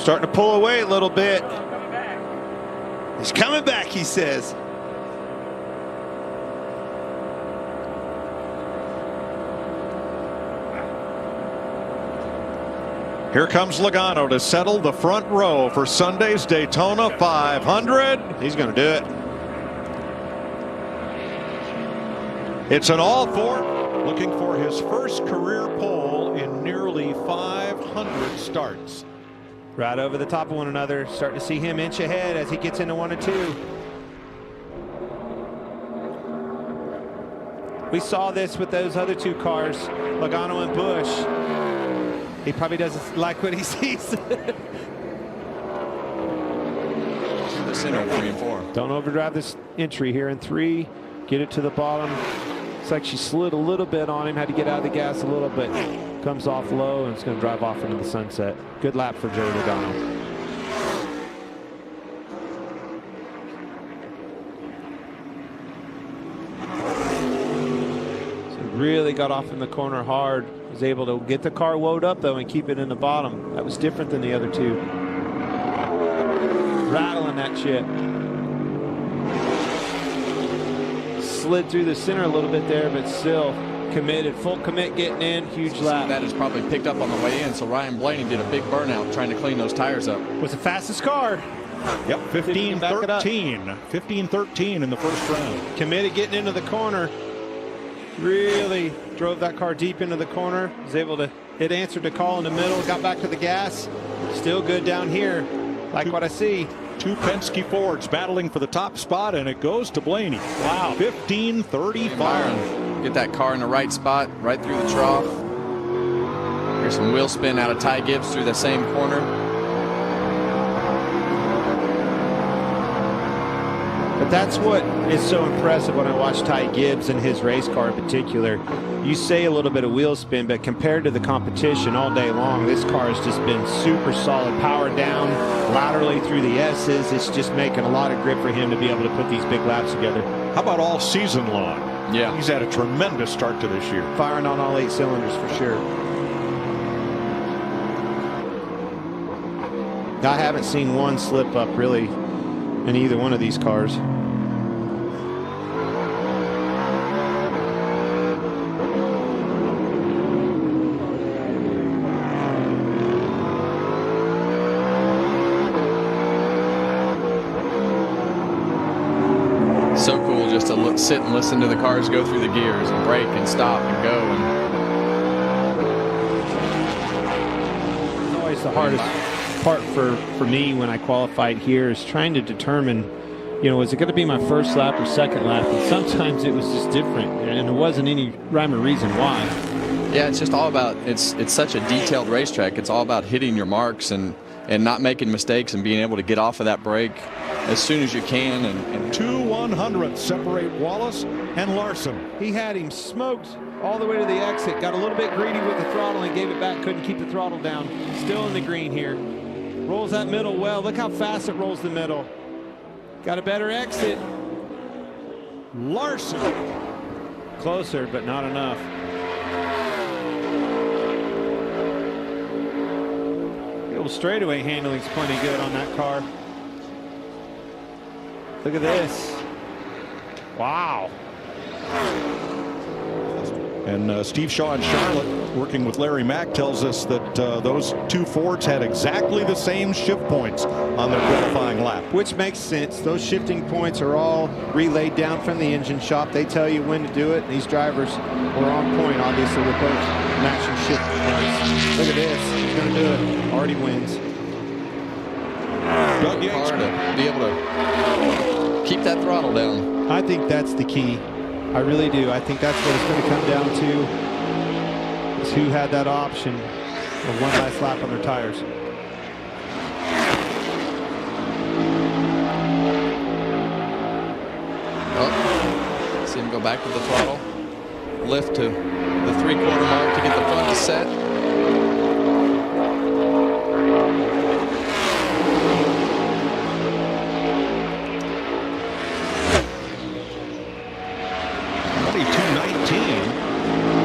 Starting to pull away a little bit. He's coming back, he says. Here comes Logano to settle the front row for Sunday's Daytona 500. He's going to do it. It's an all-four, looking for his first career pole in nearly 500 starts. Right over the top of one another. Starting to see him inch ahead as he gets into 1 and 2. We saw this with those other 2 cars, Logano and Busch. He probably doesn't like what he sees. The center, 3 and 4. Don't overdrive this entry here in 3. Get it to the bottom. It's like she slid a little bit on him. Had to get out of the gas a little bit. Comes off low and it's going to drive off into the sunset. Good lap for Joey Logano. So really got off in the corner hard. Was able to get the car woed up though and keep it in the bottom. That was different than the other 2. Rattling that shit. Slid through the center a little bit there, but still committed. Full commit getting in. Huge lap. That is probably picked up on the way in, so Ryan Blaney did a big burnout trying to clean those tires up. Was the fastest car. Yep, 15-13. 15-13 in the first round. Committed getting into the corner. Really drove that car deep into the corner. Was able to hit answered the call in the middle. Got back to the gas. Still good down here. Like what I see. 2 Penske Fords battling for the top spot, and it goes to Blaney. Wow. 15-35. Get that car in the right spot, right through the trough. Here's some wheel spin out of Ty Gibbs through the same corner. But that's what is so impressive when I watch Ty Gibbs and his race car in particular. You say a little bit of wheel spin, but compared to the competition all day long, this car has just been super solid. Power down, laterally through the S's. It's just making a lot of grip for him to be able to put these big laps together. How about all season long? Yeah. He's had a tremendous start to this year. Firing on all 8 cylinders for sure. I haven't seen one slip up really in either one of these cars. So cool just to sit and listen to the cars go through the gears and brake and stop and go. It's always the hardest part for me when I qualified here is trying to determine, you know, is it going to be my first lap or second lap? And sometimes it was just different, and there wasn't any rhyme or reason why. Yeah, it's just all about, it's such a detailed racetrack. It's all about hitting your marks and not making mistakes and being able to get off of that brake as soon as you can. And 2 100 separate Wallace and Larson. He had him smoked all the way to the exit, got a little bit greedy with the throttle and gave it back, couldn't keep the throttle down. Still in the green here. Rolls that middle well. Look how fast it rolls the middle. Got a better exit. Larson. Closer, but not enough. The old straightaway handling's plenty good on that car. Look at this. Wow. And Steve Shaw in Charlotte, working with Larry Mack, tells us that those 2 Fords had exactly the same shift points on their qualifying lap. Which makes sense. Those shifting points are all relayed down from the engine shop. They tell you when to do it. These drivers were on point, obviously, with those matching shift points. Look at this. He's going to do it. Already wins. Doug Yates hard to be able to keep that throttle down. I think that's the key. I really do. I think that's what it's going to come down to, is who had that option of one last lap on their tires. Oh, see him go back with the throttle. Lift to the 3/4 mark to get the front to set.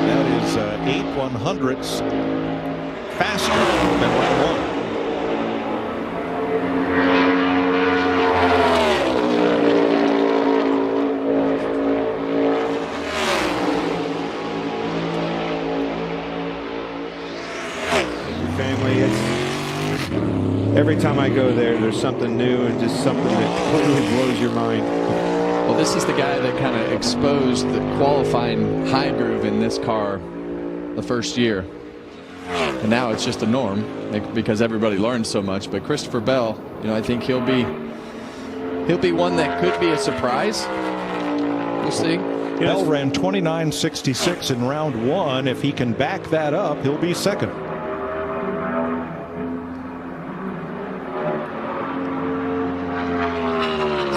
That is 8 100ths faster than lap 1. Every time I go there, there's something new and just something that totally blows your mind. Well, this is the guy that kind of exposed the qualifying high groove in this car the first year. And now it's just a norm because everybody learned so much. But Christopher Bell, you know, I think he'll be one that could be a surprise. We'll see. Bell ran 29.66 in round 1. If he can back that up, he'll be second.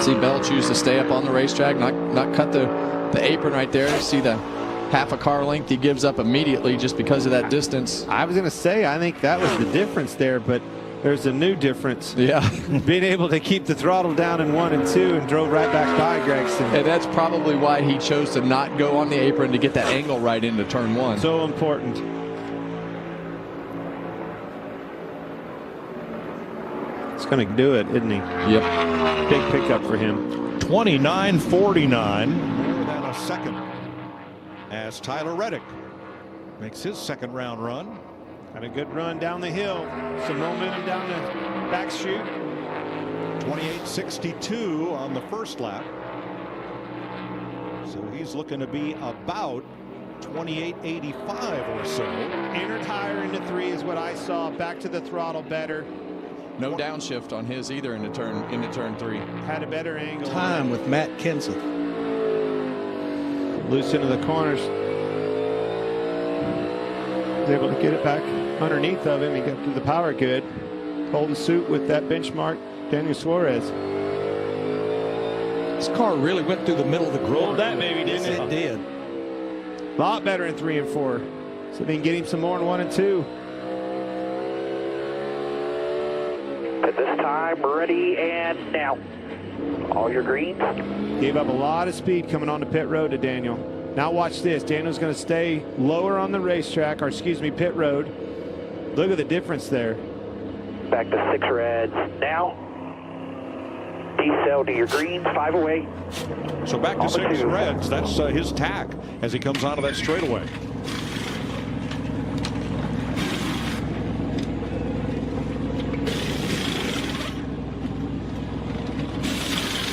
See Bell choose to stay up on the racetrack, not cut the apron right there. See the half a car length he gives up immediately just because of that distance. I was going to say, I think that was the difference there, but there's a new difference. Yeah. Being able to keep the throttle down in 1 and 2 and drove right back by Gregson. And that's probably why he chose to not go on the apron to get that angle right into turn 1. So important. It's going to do it, isn't he? Yep. Big pickup for him. 29.49. More than a second. As Tyler Reddick makes his second round run. Got a good run down the hill. Some momentum down the back chute. 28.62 on the first lap. So he's looking to be about 28.85 or so. Entered higher into 3 is what I saw. Back to the throttle better. No downshift on his either into turn 3. Had a better angle. Time with Matt Kenseth. Loose into the corners. Was able to get it back underneath of him. He got through the power good. Holding suit with that benchmark, Daniel Suarez. This car really went through the middle of the corner. Rolled that baby, didn't it? It did. A lot better in 3 and 4. So they can get him some more in 1 and 2. At this time, ready and now. All your greens. Gave up a lot of speed coming on the pit road to Daniel. Now watch this. Daniel's going to stay lower on the racetrack, or excuse me, pit road. Look at the difference there. Back to 6 reds now. Decel to your greens, 5 away. So back to 6 reds. That's his tack as he comes onto that straightaway.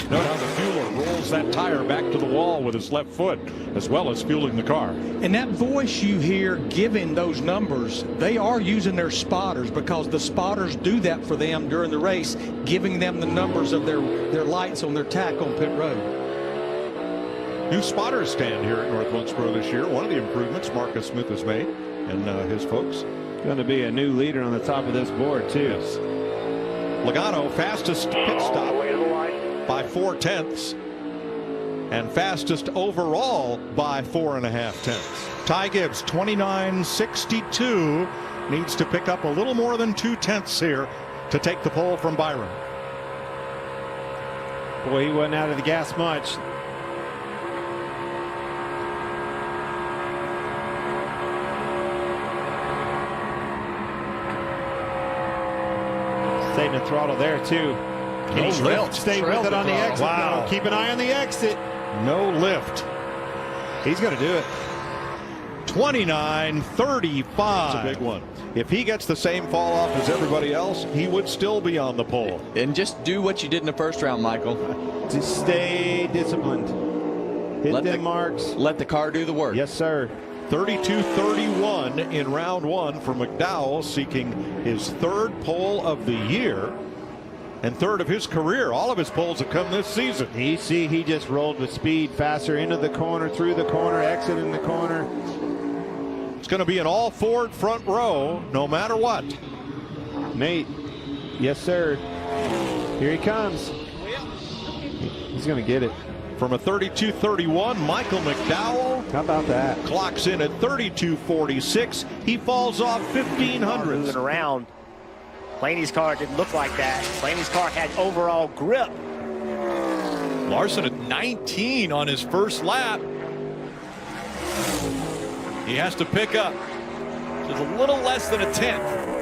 Note how the fueler rolls that tire back to the wall with his left foot, as well as fueling the car. And that voice you hear giving those numbers, they are using their spotters, because the spotters do that for them during the race, giving them the numbers of their lights on their tack on pit road. New spotters stand here at North Wilkesboro this year. One of the improvements Marcus Smith has made, and his folks. Going to be a new leader on the top of this board, too. Yes. Logano, fastest pit stop by 4/10, and fastest overall by 4.5 Ty Gibbs, 29.62, needs to pick up a little more than 2/10 here to take the pole from Byron. Boy, he wasn't out of the gas much. Saving the throttle there, too. Can he stay with it on the exit? Wow. No, keep an eye on the exit. No lift. He's going to do it. 29.35. That's a big one. If he gets the same fall off as everybody else, he would still be on the pole. And just do what you did in the first round, Michael. Just stay disciplined. Hit them marks. Let the car do the work. Yes, sir. 32.31 in round 1 for McDowell, seeking his 3rd pole of the year and 3rd of his career. All of his poles have come this season. He just rolled with speed, faster into the corner, through the corner, exit in the corner. It's going to be an all Ford front row, no matter what. Nate, yes, sir. Here he comes. He's going to get it. From a 32.31, Michael McDowell. How about that? Clocks in at 32.46. He falls off 1,500. Moving around. Blaney's car didn't look like that. Blaney's car had overall grip. Larson at 19 on his first lap. He has to pick up just a little less than a 10th.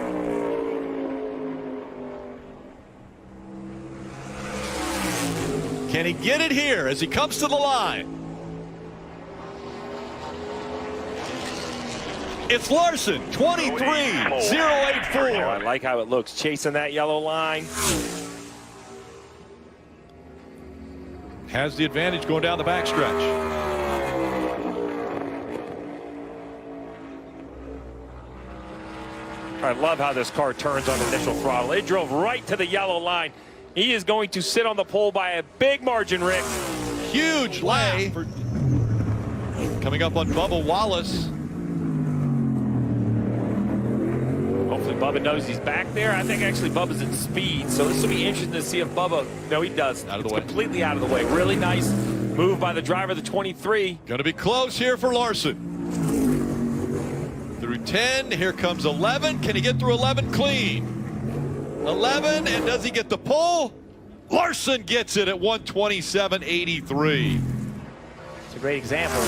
Can he get it here as he comes to the line? It's Larson, 23.084. I like how it looks, chasing that yellow line. Has the advantage going down the backstretch. I love how this car turns on initial throttle. It drove right to the yellow line. He is going to sit on the pole by a big margin, Rick. Huge lap coming up on Bubba Wallace. Hopefully Bubba knows he's back there. I think actually Bubba's at speed, so this will be interesting to see if Bubba, no, he does. Out of the way. Completely out of the way. Really nice move by the driver, the 23. Going to be close here for Larson. Through 10, here comes 11. Can he get through 11 clean? 11, and does he get the pole? Larson gets it at 127.83. It's a great example.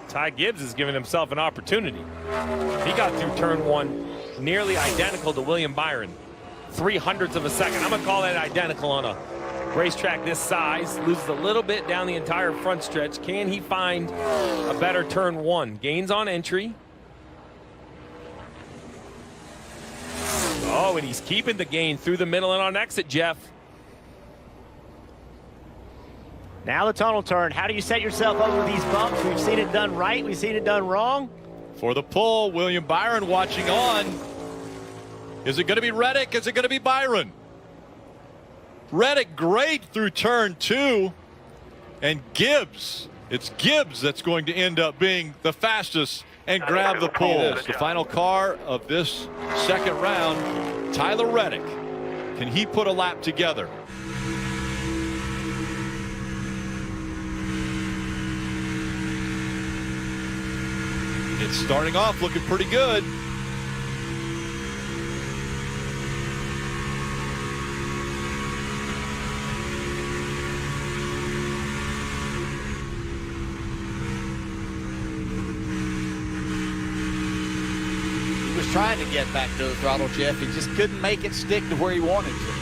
Ty Gibbs is giving himself an opportunity. He got through turn 1 nearly identical to William Byron. 0.03 of a second. I'm going to call that identical on a racetrack this size. Loses a little bit down the entire front stretch. Can he find a better turn 1? Gains on entry. Oh, and he's keeping the gain through the middle and on exit, Jeff. Now the tunnel turn. How do you set yourself up with these bumps? We've seen it done right. We've seen it done wrong. For the pull, William Byron watching on. Is it going to be Reddick? Is it going to be Byron? Reddick great through turn 2. And Gibbs, it's Gibbs that's going to end up being the fastest and grab the pole. The final car of this second round, Tyler Reddick. Can he put a lap together? It's starting off looking pretty good. Trying to get back to the throttle, Jeff. He just couldn't make it stick to where he wanted to.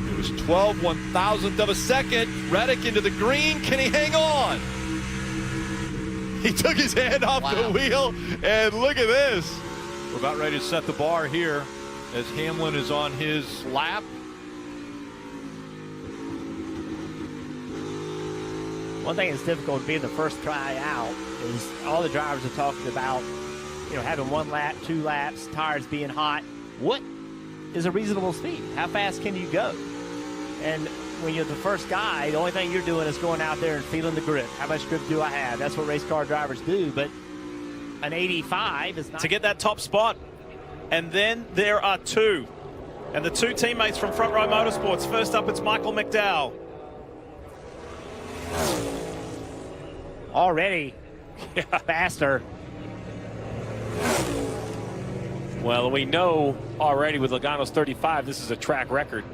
It was 12/1000th of a second. Reddick into the green. Can he hang on? He took his hand off the wheel, and look at this. We're about ready to set the bar here as Hamlin is on his lap. One thing that's difficult being the first try out is all the drivers are talking about, you know, having 1 lap, 2 laps, tires being hot. What is a reasonable speed? How fast can you go? And when you're the first guy, the only thing you're doing is going out there and feeling the grip. How much grip do I have? That's what race car drivers do, but an 85 is not. To get that top spot, and then there are 2. And the 2 teammates from Front Row Motorsports. First up, it's Michael McDowell. Already faster. Well, we know already with Logano's 35, this is a track record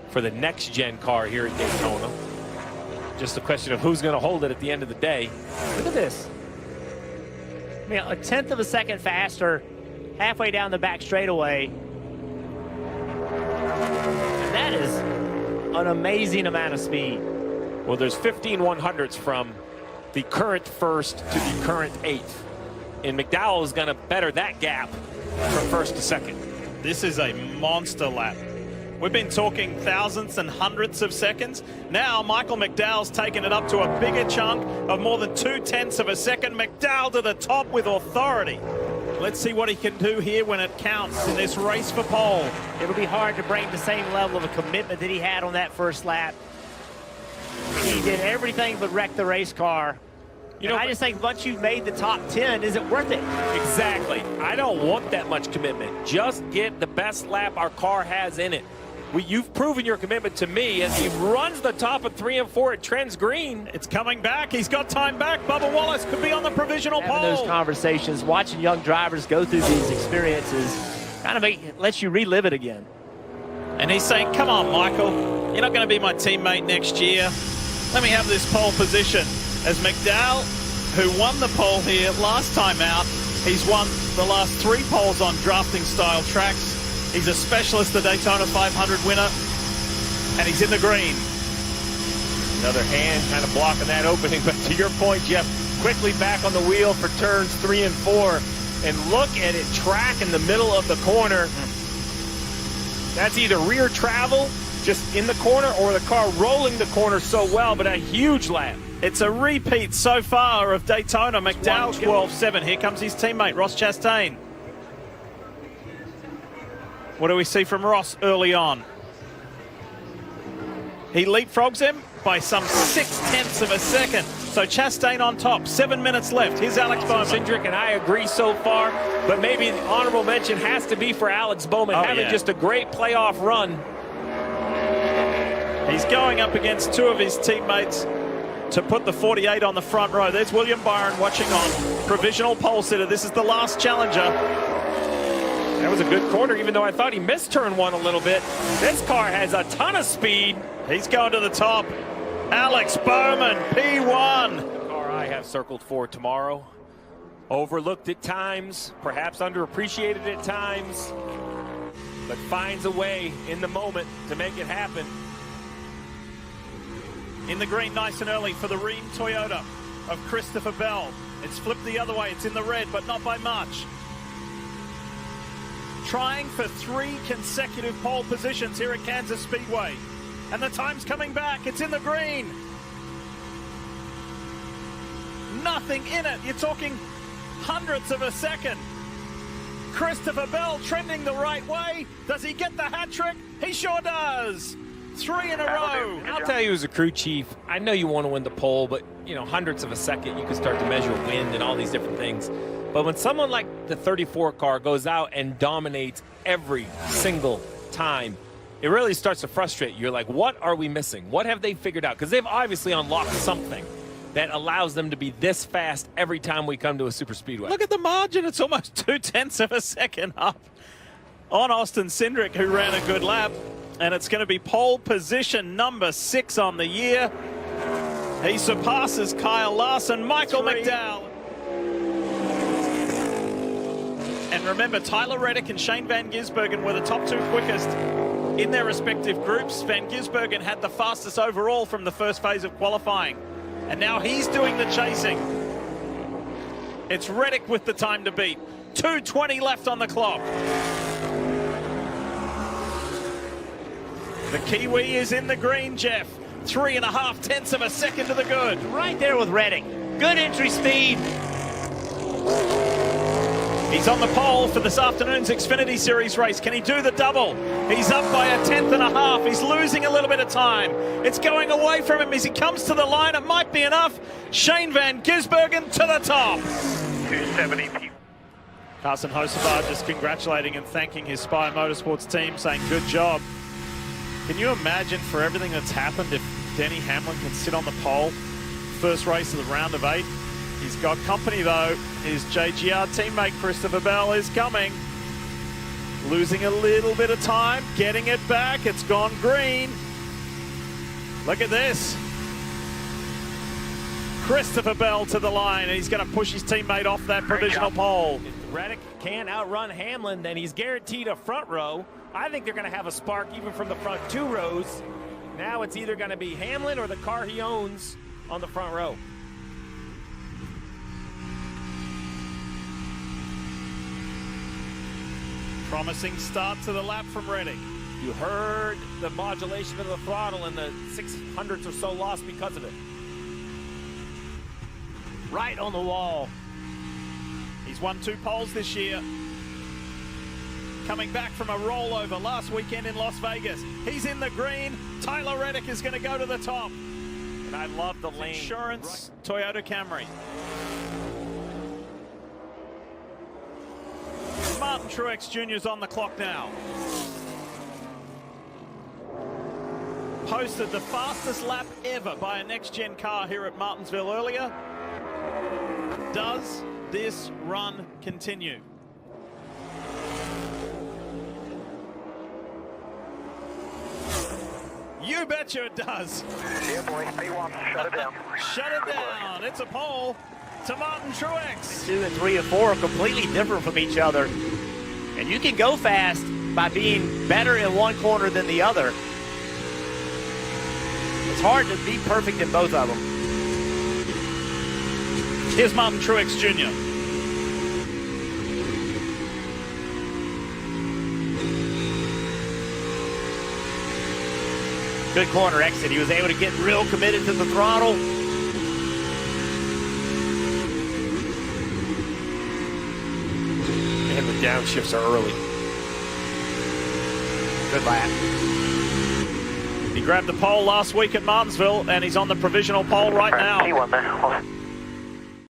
for the next gen car here at Daytona. Just a question of who's going to hold it at the end of the day. Look at this. I mean, 1/10 of a second faster halfway down the back straightaway. And that is an amazing amount of speed. Well, there's 15/100ths from the current first to the current 8th. And McDowell is going to better that gap from first to second. This is a monster lap. We've been talking thousandths and hundredths of seconds. Now Michael McDowell's taken it up to a bigger chunk of more than 2/10 of a second. McDowell to the top with authority. Let's see what he can do here when it counts in this race for pole. It'll be hard to bring the same level of a commitment that he had on that first lap. He did everything but wreck the race car. You know, I just think once you've made the top 10, is it worth it? Exactly. I don't want that much commitment. Just get the best lap our car has in it. You've proven your commitment to me as he runs the top of 3 and 4 at Trent's Green. It's coming back. He's got time back. Bubba Wallace could be on the provisional pole. Having those conversations, watching young drivers go through these experiences, kind of lets you relive it again. And he's saying, come on, Michael. You're not going to be my teammate next year. Let me have this pole position. As McDowell, who won the pole here last time out, he's won the last 3 poles on drafting style tracks. He's a specialist, the Daytona 500 winner, and he's in the green. Another hand kind of blocking that opening, but to your point, Jeff, quickly back on the wheel for turns 3 and 4. And look at it track in the middle of the corner. That's either rear travel just in the corner or the car rolling the corner so well, but a huge lap. It's a repeat so far of Daytona. McDowell 12-7. Here comes his teammate, Ross Chastain. What do we see from Ross early on? He leapfrogs him by some 0.6 of a second. So Chastain on top, 7 minutes left. Here's Alex Bowman. Cindric and I agree so far, but maybe the honorable mention has to be for Alex Bowman, having just a great playoff run. He's going up against 2 of his teammates to put the 48 on the front row. There's William Byron watching on. Provisional pole sitter. This is the last challenger. That was a good corner, even though I thought he missed turn 1 a little bit. This car has a ton of speed. He's going to the top. Alex Bowman, P1. The car I have circled for tomorrow. Overlooked at times, perhaps underappreciated at times, but finds a way in the moment to make it happen. In the green nice and early for the Rheem Toyota of Christopher Bell. It's flipped the other way. It's in the red, but not by much. Trying for 3 consecutive pole positions here at Kansas Speedway. And the time's coming back. It's in the green. Nothing in it. You're talking hundredths of a second. Christopher Bell trending the right way. Does he get the hat trick? He sure does. 3 in a row. I'll tell you, as a crew chief, I know you want to win the pole, but you know, hundredths of a second, you can start to measure wind and all these different things. But when someone like the 34 car goes out and dominates every single time, it really starts to frustrate you. You're like, what are we missing? What have they figured out? Because they've obviously unlocked something that allows them to be this fast every time we come to a super speedway. Look at the margin. It's almost 0.2 of a second up on Austin Cindric, who ran a good lap. And it's going to be pole position number 6 on the year. He surpasses Kyle Larson, Michael McDowell. And remember, Tyler Reddick and Shane Van Gisbergen were the top 2 quickest in their respective groups. Van Gisbergen had the fastest overall from the first phase of qualifying. And now he's doing the chasing. It's Reddick with the time to beat. 2:20 left on the clock. The Kiwi is in the green, Jeff. 3.5 of a second to the good. Right there with Reddick. Good entry speed. He's on the pole for this afternoon's Xfinity Series race. Can he do the double? He's up by 1.5. He's losing a little bit of time. It's going away from him as he comes to the line. It might be enough. Shane Van Gisbergen to the top. 270. Carson Hocevar just congratulating and thanking his Spire Motorsports team, saying good job. Can you imagine, for everything that's happened, if Denny Hamlin can sit on the pole first race of the round of 8? He's got company, though. His JGR teammate Christopher Bell is coming. Losing a little bit of time, getting it back. It's gone green. Look at this. Christopher Bell to the line, and he's going to push his teammate off that provisional pole. If Reddick can outrun Hamlin, then he's guaranteed a front row. I think they're going to have a spark even from the front 2 rows. Now it's either going to be Hamlin or the car he owns on the front row. Promising start to the lap from Reddick. You heard the modulation of the throttle and the 600ths or so lost because of it. Right on the wall. He's won 2 poles this year. Coming back from a rollover last weekend in Las Vegas. He's in the green. Tyler Reddick is going to go to the top. And I love the lane. Insurance, Toyota Camry. Martin Truex Jr. is on the clock now. Posted the fastest lap ever by a next-gen car here at Martinsville earlier. Does this run continue? You betcha it does. Yeah, boy, P1, shut it down. Shut it down. It's a pole to Martin Truex. 2 and 3 and 4 are completely different from each other. And you can go fast by being better in one corner than the other. It's hard to be perfect in both of them. Here's Martin Truex Jr. Good corner exit. He was able to get real committed to the throttle. And the downshifts are early. Good lap. He grabbed the pole last week at Martinsville, and he's on the provisional pole right now. See one there.